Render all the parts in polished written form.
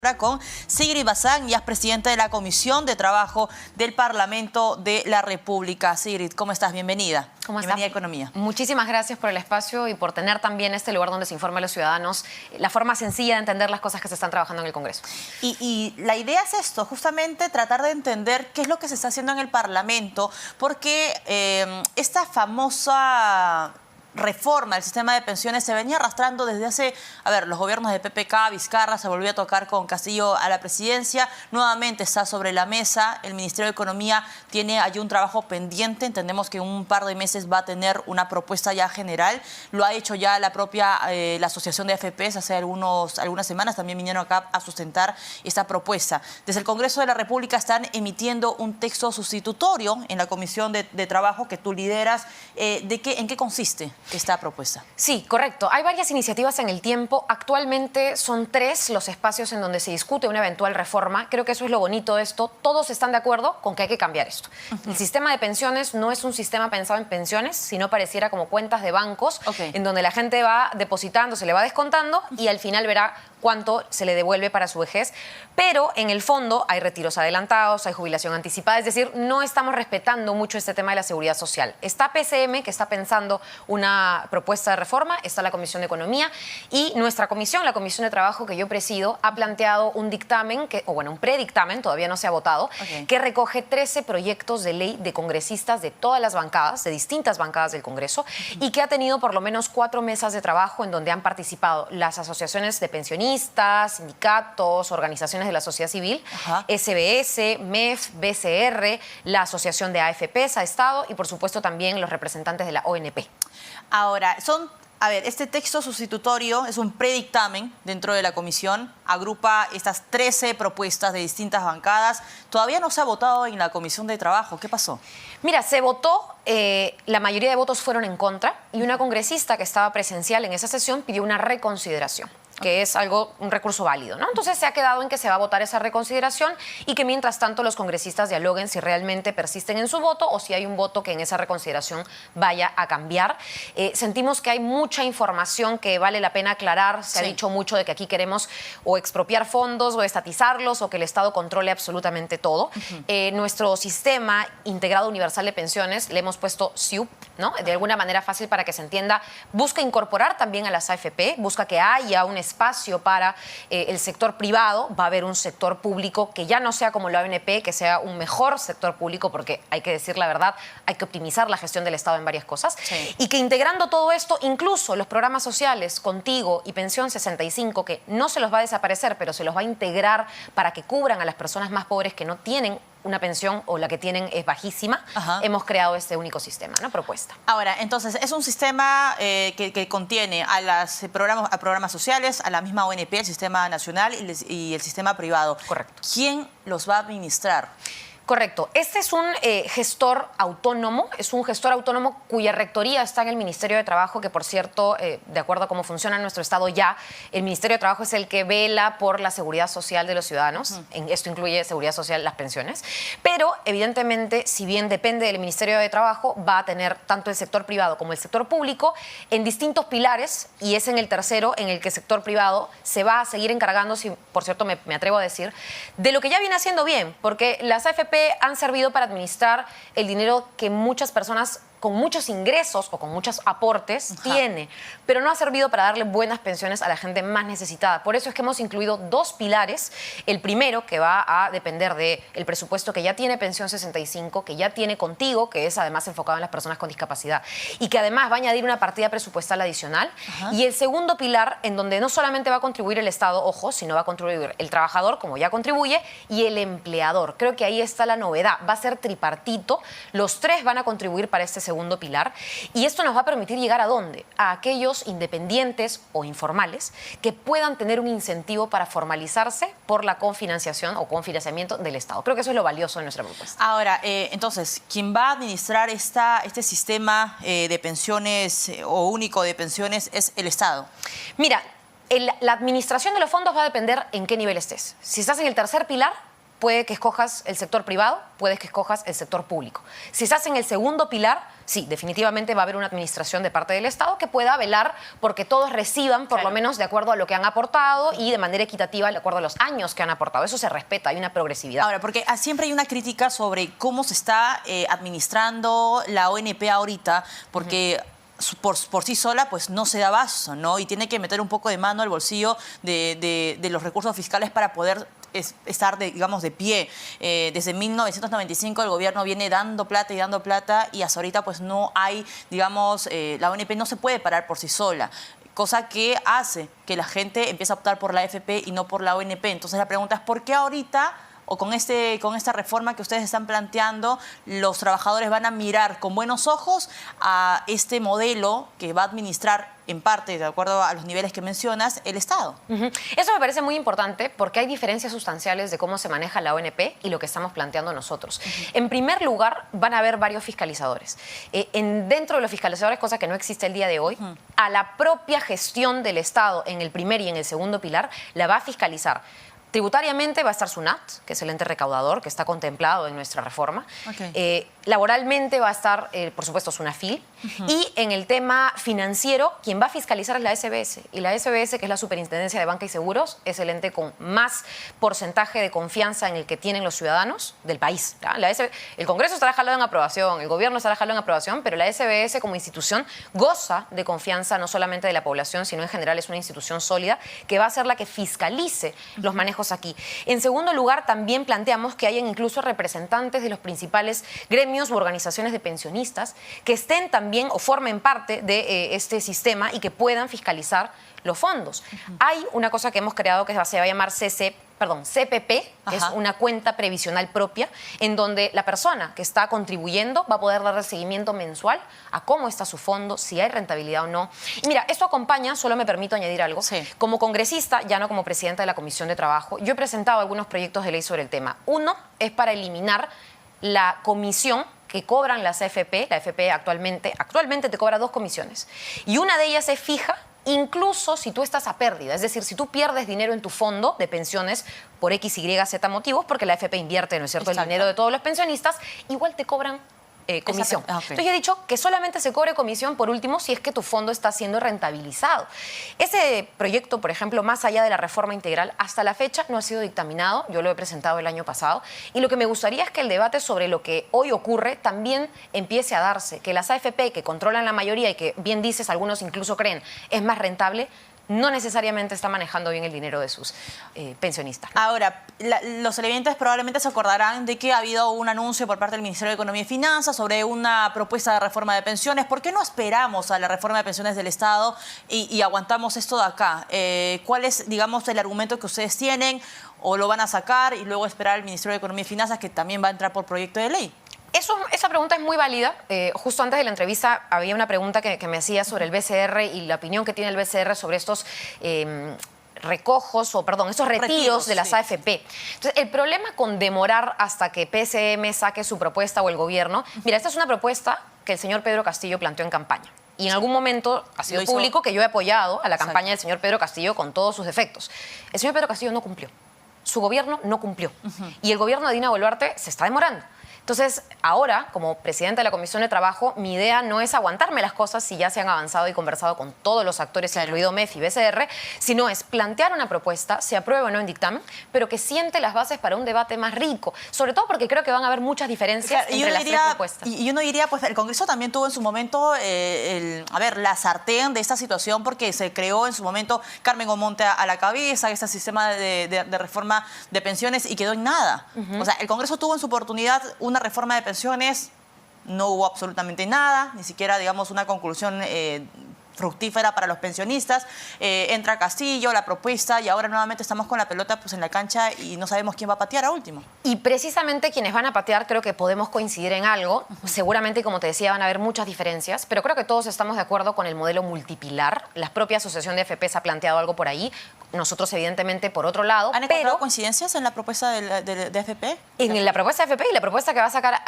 Ahora con Sigrid Bazán, ya es presidenta de la Comisión de Trabajo del Parlamento de la República. Sigrid, ¿cómo estás? Bienvenida. ¿Cómo Bienvenida está? a Economía. Muchísimas gracias por el espacio y por tener también este lugar donde se informe a los ciudadanos la forma sencilla de entender las cosas que se están trabajando en el Congreso. Y la idea es esto, justamente tratar de entender qué es lo que se está haciendo en el Parlamento, porque esta famosa reforma del sistema de pensiones se venía arrastrando desde hace, los gobiernos de PPK, Vizcarra, se volvió a tocar con Castillo a la presidencia, nuevamente está sobre la mesa, el Ministerio de Economía tiene allí un trabajo pendiente, entendemos que en un par de meses va a tener una propuesta ya general, lo ha hecho ya la propia, la Asociación de AFPs hace algunas semanas, también vinieron acá a sustentar esta propuesta. Desde el Congreso de la República están emitiendo un texto sustitutorio en la Comisión de Trabajo que tú lideras, ¿en qué consiste esta propuesta? Sí, correcto. Hay varias iniciativas en el tiempo. Actualmente son 3 los espacios en donde se discute una eventual reforma. Creo que eso es lo bonito de esto. Todos están de acuerdo con que hay que cambiar esto. El sistema de pensiones no es un sistema pensado en pensiones, sino pareciera como cuentas de bancos, en donde la gente va depositando, se le va descontando y al final verá cuánto se le devuelve para su vejez. Pero en el fondo hay retiros adelantados, hay jubilación anticipada. Es decir, no estamos respetando mucho este tema de la seguridad social. Está PCM, que está pensando una propuesta de reforma, está la Comisión de Economía y nuestra comisión, la Comisión de Trabajo que yo presido, ha planteado un dictamen, un predictamen, todavía no se ha votado, que recoge 13 proyectos de ley de congresistas de todas las bancadas, de distintas bancadas del Congreso, y que ha tenido por lo menos 4 mesas de trabajo en donde han participado las asociaciones de pensionistas, sindicatos, organizaciones de la sociedad civil, SBS, MEF, BCR, la Asociación de AFPs ha estado y por supuesto también los representantes de la ONP. Ahora, este texto sustitutorio es un predictamen dentro de la comisión, agrupa estas 13 propuestas de distintas bancadas. Todavía no se ha votado en la Comisión de Trabajo. ¿Qué pasó? Mira, se votó, la mayoría de votos fueron en contra y una congresista que estaba presencial en esa sesión pidió una reconsideración, que es un recurso válido, ¿no? Entonces se ha quedado en que se va a votar esa reconsideración y que mientras tanto los congresistas dialoguen si realmente persisten en su voto o si hay un voto que en esa reconsideración vaya a cambiar. Sentimos que hay mucha información que vale la pena aclarar. Se ha dicho mucho de que aquí queremos o expropiar fondos o estatizarlos o que el Estado controle absolutamente todo. Nuestro sistema integrado universal de pensiones, le hemos puesto SIUP, ¿no? De alguna manera fácil para que se entienda, busca incorporar también a las AFP, busca que haya un espacio para el sector privado, va a haber un sector público que ya no sea como la ONP, que sea un mejor sector público, porque hay que decir la verdad, hay que optimizar la gestión del Estado en varias cosas, y que integrando todo esto, incluso los programas sociales, Contigo y Pensión 65, que no se los va a desaparecer, pero se los va a integrar para que cubran a las personas más pobres que no tienen una pensión o la que tienen es bajísima, hemos creado este único sistema, ¿no? Propuesta. Ahora, entonces, es un sistema que contiene a los programas sociales, a la misma ONP, el sistema nacional y el sistema privado. Correcto. ¿Quién los va a administrar? Correcto. Este es un gestor autónomo, cuya rectoría está en el Ministerio de Trabajo, que por cierto, de acuerdo a cómo funciona nuestro Estado ya, el Ministerio de Trabajo es el que vela por la seguridad social de los ciudadanos. Esto incluye seguridad social, las pensiones. Pero, evidentemente, si bien depende del Ministerio de Trabajo, va a tener tanto el sector privado como el sector público en distintos pilares, y es en el tercero en el que el sector privado se va a seguir encargando, si por cierto me atrevo a decir, de lo que ya viene haciendo bien, porque las AFP han servido para administrar el dinero que muchas personas con muchos ingresos o con muchos aportes tiene, pero no ha servido para darle buenas pensiones a la gente más necesitada. Por eso es que hemos incluido 2 pilares. El primero, que va a depender del presupuesto que ya tiene Pensión 65, que ya tiene Contigo, que es además enfocado en las personas con discapacidad, y que además va a añadir una partida presupuestal adicional. Y el segundo pilar, en donde no solamente va a contribuir el Estado, ojo, sino va a contribuir el trabajador, como ya contribuye, y el empleador. Creo que ahí está la novedad. Va a ser tripartito. Los 3 van a contribuir para este segundo pilar, y esto nos va a permitir llegar ¿a dónde? A aquellos independientes o informales que puedan tener un incentivo para formalizarse por la confinanciación o confinanciamiento del Estado. Creo que eso es lo valioso de nuestra propuesta. Ahora, entonces, ¿quién va a administrar este sistema de pensiones o único de pensiones es el Estado? Mira, la administración de los fondos va a depender en qué nivel estés. Si estás en el tercer pilar, puede que escojas el sector privado, puedes que escojas el sector público. Si estás en el segundo pilar, sí, definitivamente va a haber una administración de parte del Estado que pueda velar porque todos reciban, por lo menos de acuerdo a lo que han aportado y de manera equitativa de acuerdo a los años que han aportado. Eso se respeta, hay una progresividad. Ahora, porque siempre hay una crítica sobre cómo se está administrando la ONP ahorita, porque... Por sí sola, pues no se da abasto, ¿no? Y tiene que meter un poco de mano al bolsillo de los recursos fiscales para poder estar, digamos, de pie. Desde 1995 el gobierno viene dando plata y hasta ahorita pues no hay, digamos, la ONP no se puede parar por sí sola, cosa que hace que la gente empiece a optar por la AFP y no por la ONP. Entonces la pregunta es, ¿por qué ahorita o con esta reforma que ustedes están planteando, los trabajadores van a mirar con buenos ojos a este modelo que va a administrar en parte, de acuerdo a los niveles que mencionas, el Estado? Eso me parece muy importante porque hay diferencias sustanciales de cómo se maneja la ONP y lo que estamos planteando nosotros. En primer lugar, van a haber varios fiscalizadores. Dentro de los fiscalizadores, cosa que no existe el día de hoy, a la propia gestión del Estado en el primer y en el segundo pilar la va a fiscalizar. Tributariamente va a estar SUNAT, que es el ente recaudador que está contemplado en nuestra reforma. Laboralmente va a estar, por supuesto, SUNAFIL. Y en el tema financiero, quien va a fiscalizar es la SBS. Y la SBS, que es la Superintendencia de Banca y Seguros, es el ente con más porcentaje de confianza en el que tienen los ciudadanos del país. El Congreso estará jalado en aprobación, el gobierno estará jalado en aprobación, pero la SBS como institución goza de confianza no solamente de la población, sino en general es una institución sólida que va a ser la que fiscalice los manejos aquí. En segundo lugar, también planteamos que hayan incluso representantes de los principales gremios u organizaciones de pensionistas que estén también o formen parte de este sistema y que puedan fiscalizar los fondos. Hay una cosa que hemos creado que se va a llamar CPP, que es una cuenta previsional propia, en donde la persona que está contribuyendo va a poder darle seguimiento mensual a cómo está su fondo, si hay rentabilidad o no. Y mira, esto acompaña, solo me permito añadir algo, como congresista, ya no como presidenta de la Comisión de Trabajo, yo he presentado algunos proyectos de ley sobre el tema. Uno es para eliminar la comisión que cobran las AFP. La AFP actualmente te cobra 2 comisiones. Y una de ellas es fija, incluso si tú estás a pérdida. Es decir, si tú pierdes dinero en tu fondo de pensiones por X, Y, Z motivos, porque la AFP invierte, ¿no es cierto?, el dinero de todos los pensionistas, igual te cobran comisión. Entonces yo he dicho que solamente se cobre comisión por último si es que tu fondo está siendo rentabilizado. Ese proyecto, por ejemplo, más allá de la reforma integral, hasta la fecha no ha sido dictaminado. Yo lo he presentado el año pasado y lo que me gustaría es que el debate sobre lo que hoy ocurre también empiece a darse, que las AFP, que controlan la mayoría y que bien dices, algunos incluso creen es más rentable, no necesariamente está manejando bien el dinero de sus pensionistas, ¿no? Ahora, los televidentes probablemente se acordarán de que ha habido un anuncio por parte del Ministerio de Economía y Finanzas sobre una propuesta de reforma de pensiones. ¿Por qué no esperamos a la reforma de pensiones del Estado y aguantamos esto de acá? ¿Cuál es, digamos, el argumento que ustedes tienen? ¿O lo van a sacar y luego esperar al Ministerio de Economía y Finanzas, que también va a entrar por proyecto de ley? Esa pregunta es muy válida. Justo antes de la entrevista había una pregunta que me hacía sobre el BCR y la opinión que tiene el BCR sobre estos estos retiros de las AFP. Entonces, el problema con demorar hasta que PCM saque su propuesta o el gobierno, mira, esta es una propuesta que el señor Pedro Castillo planteó en campaña. Y en algún momento ha sido público que yo he apoyado a la campaña del señor Pedro Castillo con todos sus defectos. El señor Pedro Castillo no cumplió. Su gobierno no cumplió. Y el gobierno de Dina Boluarte se está demorando. Entonces, ahora, como presidenta de la Comisión de Trabajo, mi idea no es aguantarme las cosas si ya se han avanzado y conversado con todos los actores, incluido MEF y BCR, sino es plantear una propuesta, se apruebe o no en dictamen, pero que siente las bases para un debate más rico. Sobre todo porque creo que van a haber muchas diferencias entre las tres propuestas. Y uno diría, pues el Congreso también tuvo en su momento, la sartén de esta situación, porque se creó en su momento Carmen Omonte a la cabeza, este sistema de reforma de pensiones, y quedó en nada. O sea, el Congreso tuvo en su oportunidad una reforma de pensiones, no hubo absolutamente nada, ni siquiera, digamos, una conclusión fructífera para los pensionistas. Entra Castillo, la propuesta, y ahora nuevamente estamos con la pelota pues en la cancha y no sabemos quién va a patear a último. Y precisamente quienes van a patear, creo que podemos coincidir en algo. Seguramente, como te decía, van a haber muchas diferencias, pero creo que todos estamos de acuerdo con el modelo multipilar. La propia Asociación de AFPs ha planteado algo por ahí. Nosotros, evidentemente, por otro lado. ¿Han encontrado coincidencias en la propuesta de AFP? En la propuesta de AFP y la propuesta que va a sacar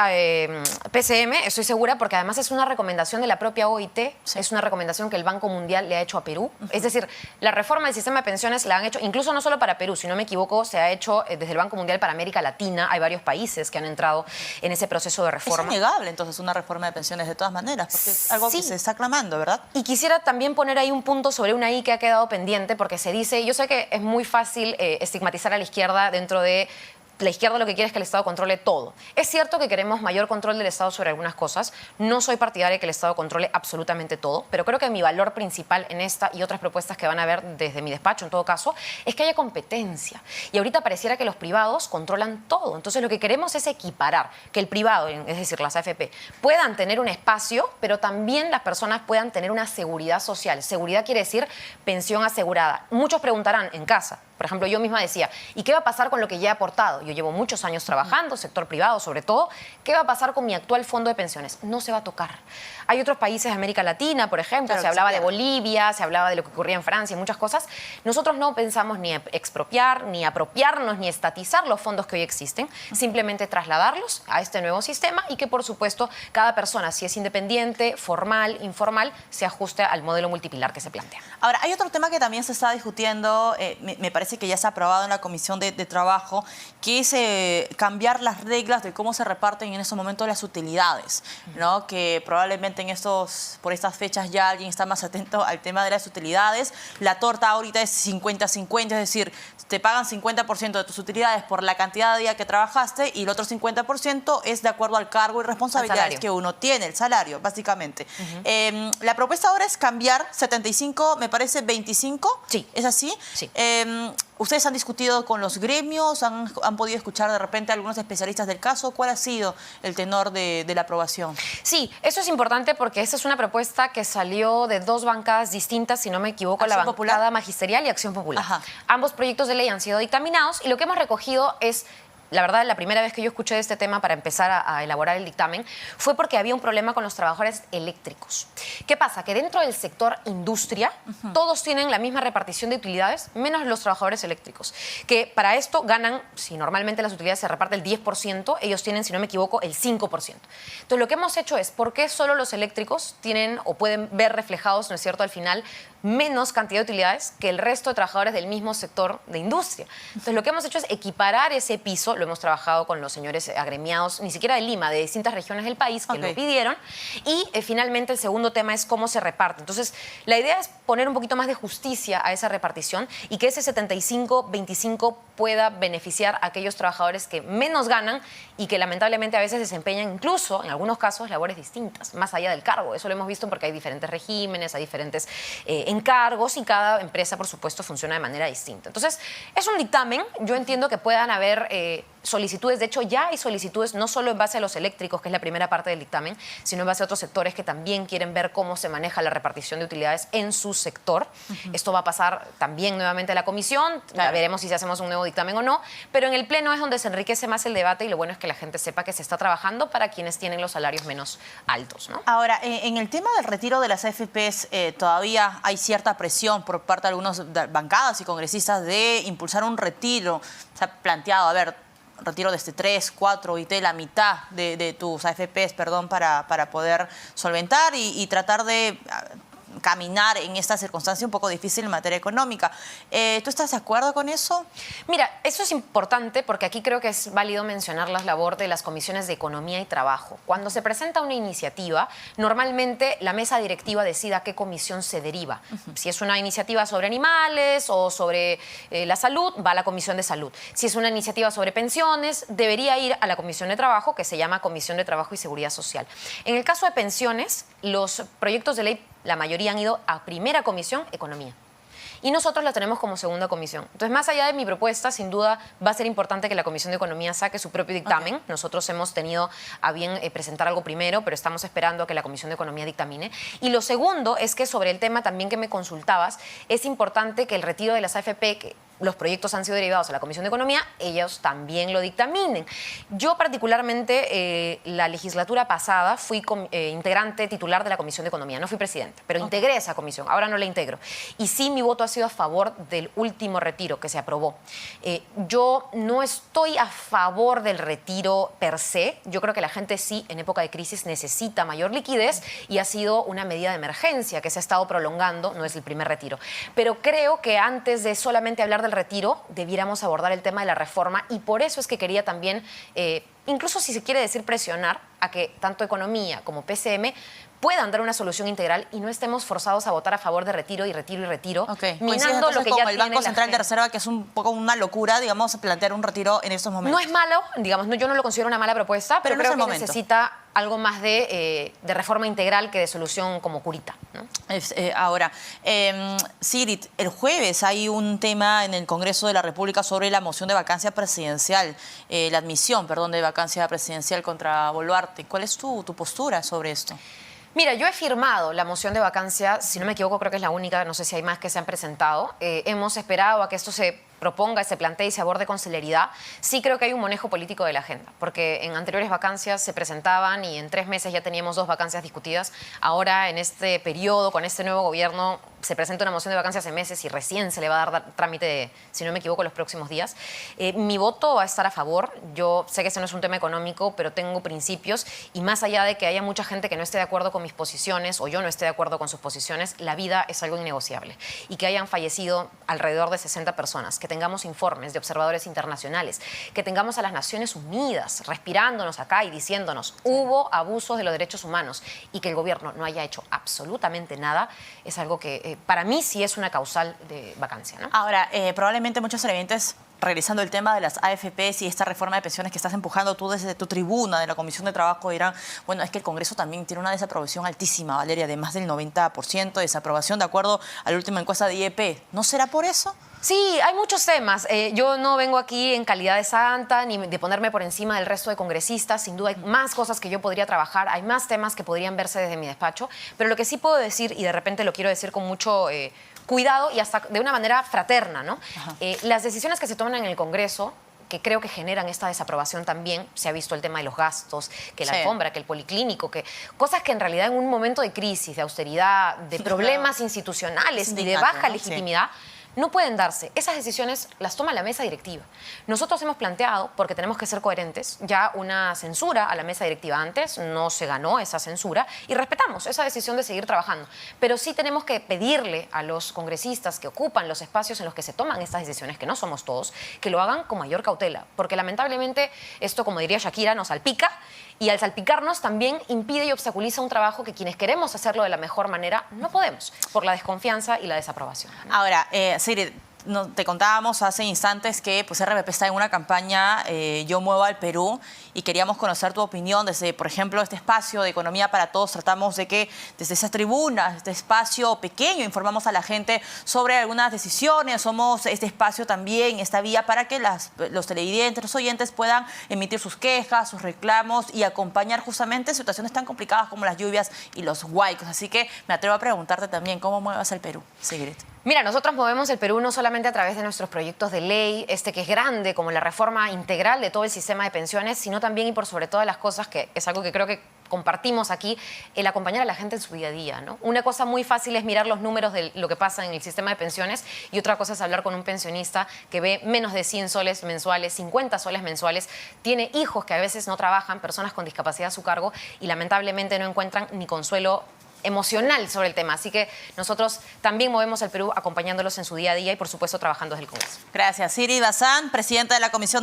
PCM, estoy segura, porque además es una recomendación de la propia OIT, es una recomendación que el Banco Mundial le ha hecho a Perú. Es decir, la reforma del sistema de pensiones la han hecho, incluso no solo para Perú, si no me equivoco, se ha hecho desde el Banco Mundial para América Latina. Hay varios países que han entrado en ese proceso de reforma. Es innegable, entonces, una reforma de pensiones de todas maneras, porque es algo que se está aclamando, ¿verdad? Y quisiera también poner ahí un punto sobre una I que ha quedado pendiente, porque se dice, yo sé que es muy fácil estigmatizar a la izquierda dentro de la izquierda lo que quiere es que el Estado controle todo. Es cierto que queremos mayor control del Estado sobre algunas cosas. No soy partidaria de que el Estado controle absolutamente todo, pero creo que mi valor principal en esta y otras propuestas que van a ver desde mi despacho, en todo caso, es que haya competencia. Y ahorita pareciera que los privados controlan todo. Entonces, lo que queremos es equiparar, que el privado, es decir, las AFP, puedan tener un espacio, pero también las personas puedan tener una seguridad social. Seguridad quiere decir pensión asegurada. Muchos preguntarán en casa. Por ejemplo, yo misma decía, ¿y qué va a pasar con lo que ya he aportado? Yo llevo muchos años trabajando, sector privado sobre todo. ¿Qué va a pasar con mi actual fondo de pensiones? No se va a tocar. Hay otros países de América Latina, por ejemplo, claro, se hablaba de Bolivia, se hablaba de lo que ocurría en Francia y muchas cosas. Nosotros no pensamos ni expropiar, ni apropiarnos, ni estatizar los fondos que hoy existen, simplemente trasladarlos a este nuevo sistema y que, por supuesto, cada persona, si es independiente, formal, informal, se ajuste al modelo multipilar que se plantea. Ahora, hay otro tema que también se está discutiendo, me parece que ya se ha aprobado en la Comisión de Trabajo, que es cambiar las reglas de cómo se reparten en estos momentos las utilidades, ¿no? Que probablemente por estas fechas ya alguien está más atento al tema de las utilidades. La torta ahorita es 50-50, es decir, te pagan 50% de tus utilidades por la cantidad de días que trabajaste y el otro 50% es de acuerdo al cargo y responsabilidades que uno tiene, el salario, básicamente. La propuesta ahora es cambiar 75, me parece 25. Sí. ¿Es así? Sí. ¿Ustedes han discutido con los gremios? ¿Han podido escuchar de repente a algunos especialistas del caso? ¿Cuál ha sido el tenor de la aprobación? Sí, eso es importante porque esta es una propuesta que salió de dos bancadas distintas, si no me equivoco, la bancada magisterial y Acción Popular. Ajá. Ambos proyectos de ley han sido dictaminados y lo que hemos recogido es... La verdad, la primera vez que yo escuché de este tema para empezar a elaborar el dictamen fue porque había un problema con los trabajadores eléctricos. ¿Qué pasa? Que dentro del sector industria, todos tienen la misma repartición de utilidades, menos los trabajadores eléctricos, que para esto ganan, si normalmente las utilidades se reparten el 10%, ellos tienen, si no me equivoco, el 5%. Entonces, lo que hemos hecho es, ¿por qué solo los eléctricos tienen o pueden ver reflejados, ¿no es cierto?, al final, menos cantidad de utilidades que el resto de trabajadores del mismo sector de industria? Entonces, lo que hemos hecho es equiparar ese piso. Lo hemos trabajado con los señores agremiados, ni siquiera de Lima, de distintas regiones del país que lo pidieron. Y finalmente el segundo tema es cómo se reparte. Entonces, la idea es poner un poquito más de justicia a esa repartición y que ese 75-25 pueda beneficiar a aquellos trabajadores que menos ganan y que lamentablemente a veces desempeñan incluso, en algunos casos, labores distintas, más allá del cargo. Eso lo hemos visto porque hay diferentes regímenes, hay diferentes encargos y cada empresa, por supuesto, funciona de manera distinta. Entonces, es un dictamen. Yo entiendo que puedan haber solicitudes. De hecho, ya hay solicitudes no solo en base a los eléctricos, que es la primera parte del dictamen, sino en base a otros sectores que también quieren ver cómo se maneja la repartición de utilidades en su sector. Esto va a pasar también nuevamente a la comisión. Claro. Veremos si hacemos un nuevo dictamen o no, pero en el pleno es donde se enriquece más el debate y lo bueno es que la gente sepa que se está trabajando para quienes tienen los salarios menos altos, ¿no? Ahora, en el tema del retiro de las AFPs, todavía hay cierta presión por parte de algunos bancadas y congresistas de impulsar un retiro. Se ha planteado, a ver, retiro de 3, 4 y la mitad de tus AFPs, perdón, para poder solventar y tratar de caminar en esta circunstancia un poco difícil en materia económica. ¿Tú estás de acuerdo con eso? Mira, eso es importante porque aquí creo que es válido mencionar la labor de las comisiones de Economía y Trabajo. Cuando se presenta una iniciativa, normalmente la mesa directiva decide a qué comisión se deriva. Si es una iniciativa sobre animales o sobre la salud, va a la Comisión de Salud. Si es una iniciativa sobre pensiones, debería ir a la Comisión de Trabajo, que se llama Comisión de Trabajo y Seguridad Social. En el caso de pensiones, los proyectos de ley, la mayoría han ido a primera comisión, Economía. Y nosotros la tenemos como segunda comisión. Entonces, más allá de mi propuesta, sin duda va a ser importante que la Comisión de Economía saque su propio dictamen. Nosotros hemos tenido a bien presentar algo primero, pero estamos esperando a que la Comisión de Economía dictamine. Y lo segundo es que sobre el tema también que me consultabas, es importante que el retiro de las AFP, que los proyectos han sido derivados a la Comisión de Economía, ellos también lo dictaminen. Yo particularmente, la legislatura pasada, fui integrante titular de la Comisión de Economía, no fui presidente, pero integré esa comisión, ahora no la integro. Y sí, mi voto ha sido a favor del último retiro que se aprobó. Yo no estoy a favor del retiro per se, yo creo que la gente sí, en época de crisis, necesita mayor liquidez y ha sido una medida de emergencia que se ha estado prolongando, no es el primer retiro. Pero creo que antes de solamente hablar del retiro, debiéramos abordar el tema de la reforma y por eso es que quería también, incluso si se quiere decir presionar, a que tanto Economía como PCM puedan dar una solución integral y no estemos forzados a votar a favor de retiro y retiro y retiro, minando lo que ya el Banco Central de Reserva, que es un poco una locura, digamos, plantear un retiro en estos momentos. No es malo, digamos, yo no lo considero una mala propuesta, pero creo que necesita algo más de reforma integral que de solución como curita, ¿no? Ahora, Sigrid, el jueves hay un tema en el Congreso de la República sobre la moción de vacancia presidencial, la admisión, perdón, de vacancia presidencial contra Boluarte. ¿Cuál es tu postura sobre esto? Mira, yo he firmado la moción de vacancia, si no me equivoco creo que es la única, no sé si hay más que se han presentado. Hemos esperado a que esto se proponga, se plantee y se aborde con celeridad. Sí creo que hay un manejo político de la agenda, porque en anteriores vacancias se presentaban y en 3 meses ya teníamos 2 vacancias discutidas. Ahora, en este periodo, con este nuevo gobierno, se presenta una moción de vacancia hace meses y recién se le va a dar trámite, si no me equivoco, los próximos días. Mi voto va a estar a favor. Yo sé que ese no es un tema económico, pero tengo principios y más allá de que haya mucha gente que no esté de acuerdo con mis posiciones o yo no esté de acuerdo con sus posiciones, la vida es algo innegociable. Y que hayan fallecido alrededor de 60 personas, que tengamos informes de observadores internacionales, que tengamos a las Naciones Unidas respirándonos acá y diciéndonos hubo abusos de los derechos humanos y que el gobierno no haya hecho absolutamente nada, es algo que para mí sí es una causal de vacancia, ¿no? Ahora, probablemente muchos televidentes, regresando al tema de las AFPs y esta reforma de pensiones que estás empujando tú desde tu tribuna de la Comisión de Trabajo, dirán, bueno, es que el Congreso también tiene una desaprobación altísima, Valeria, de más del 90% de desaprobación de acuerdo a la última encuesta de IEP. ¿No será por eso? Sí, hay muchos temas. Yo no vengo aquí en calidad de santa ni de ponerme por encima del resto de congresistas. Sin duda hay más cosas que yo podría trabajar, hay más temas que podrían verse desde mi despacho. Pero lo que sí puedo decir, y de repente lo quiero decir con mucho cuidado y hasta de una manera fraterna, ¿no? Las decisiones que se toman en el Congreso, que creo que generan esta desaprobación también, se ha visto el tema de los gastos, que la alfombra, que el policlínico, que cosas que en realidad en un momento de crisis, de austeridad, de problemas institucionales y de baja legitimidad, no pueden darse. Esas decisiones las toma la mesa directiva. Nosotros hemos planteado, porque tenemos que ser coherentes, ya una censura a la mesa directiva. Antes no se ganó esa censura y respetamos esa decisión de seguir trabajando. Pero sí tenemos que pedirle a los congresistas que ocupan los espacios en los que se toman estas decisiones, que no somos todos, que lo hagan con mayor cautela. Porque lamentablemente esto, como diría Shakira, nos salpica y al salpicarnos también impide y obstaculiza un trabajo que quienes queremos hacerlo de la mejor manera no podemos, por la desconfianza y la desaprobación. Ahora, Sigrid, te contábamos hace instantes que pues, RPP está en una campaña Yo Muevo al Perú y queríamos conocer tu opinión desde, por ejemplo, este espacio de Economía para Todos. Tratamos de que desde esas tribunas, este espacio pequeño, informamos a la gente sobre algunas decisiones. Somos este espacio también, esta vía para que los televidentes, los oyentes puedan emitir sus quejas, sus reclamos y acompañar justamente situaciones tan complicadas como las lluvias y los huaicos. Así que me atrevo a preguntarte también, ¿cómo muevas al Perú, Sigrid? Mira, nosotros movemos el Perú no solamente a través de nuestros proyectos de ley, que es grande, como la reforma integral de todo el sistema de pensiones, sino también y por sobre todas las cosas, que es algo que creo que compartimos aquí, el acompañar a la gente en su día a día, ¿no? Una cosa muy fácil es mirar los números de lo que pasa en el sistema de pensiones y otra cosa es hablar con un pensionista que ve menos de 100 soles mensuales, 50 soles mensuales, tiene hijos que a veces no trabajan, personas con discapacidad a su cargo y lamentablemente no encuentran ni consuelo emocional sobre el tema. Así que nosotros también movemos al Perú acompañándolos en su día a día y, por supuesto, trabajando desde el Congreso. Gracias. Sigrid Bazán, presidenta de la Comisión